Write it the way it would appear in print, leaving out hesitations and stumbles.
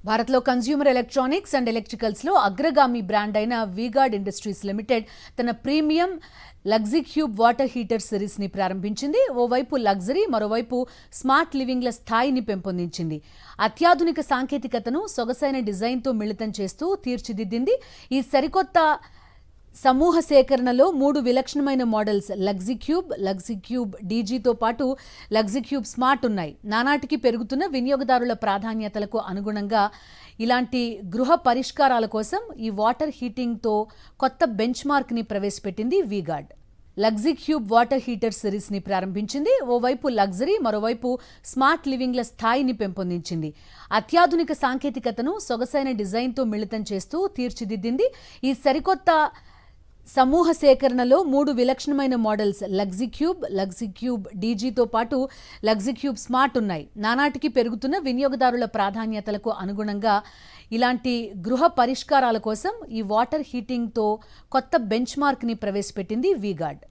భారత్లో consumer electronics and ఎలక్ట్రికల్స్లో అగ్రగామి brand అయిన వీగార్డ్ ఇండస్ట్రీస్ లిమిటెడ్ తన ప్రీమియం లగ్జీక్యూబ్ వాటర్ హీటర్ సిరీస్ని ప్రారంభించింది. ఓవైపు లగ్జరీ, మరోవైపు స్మార్ట్ లివింగ్ల స్థాయిని పెంపొందించింది. అత్యాధునిక సాంకేతికతను సొగసైన డిజైన్తో మిళితం చేస్తూ తీర్చిదిద్దింది. ఈ సరికొత్త సమూహ సేకరణలో 3 విలక్షణమైన మోడల్స్ లగ్జీక్యూబ్ డీజీతో పాటు లగ్జీక్యూబ్ స్మార్ట్ ఉన్నాయి. నానాటికి పెరుగుతున్న వినియోగదారుల ప్రాధాన్యతలకు అనుగుణంగా ఇలాంటి గృహ పరిష్కారాల కోసం ఈ వాటర్ హీటింగ్తో కొత్త బెంచ్ మార్క్ని ప్రవేశపెట్టింది వీగార్డ్. లగ్జీక్యూబ్ వాటర్ హీటర్ సిరీస్ని ప్రారంభించింది. ఓవైపు లగ్జరీ, మరోవైపు స్మార్ట్ లివింగ్ల స్థాయిని పెంపొందించింది. అత్యాధునిక సాంకేతికతను సొగసైన డిజైన్తో మిళితం చేస్తూ తీర్చిదిద్దింది. ఈ సరికొత్త సమూహ సేకరణలో 3 విలక్షణమైన మోడల్స్ లగ్జీక్యూబ్ డీజీతో పాటు లగ్జీక్యూబ్ స్మార్ట్ ఉన్నాయి. నానాటికి పెరుగుతున్న వినియోగదారుల ప్రాధాన్యతలకు అనుగుణంగా ఇలాంటి గృహ పరిష్కారాల కోసం ఈ వాటర్ హీటింగ్తో కొత్త బెంచ్ మార్క్ని ప్రవేశపెట్టింది వీగార్డ్.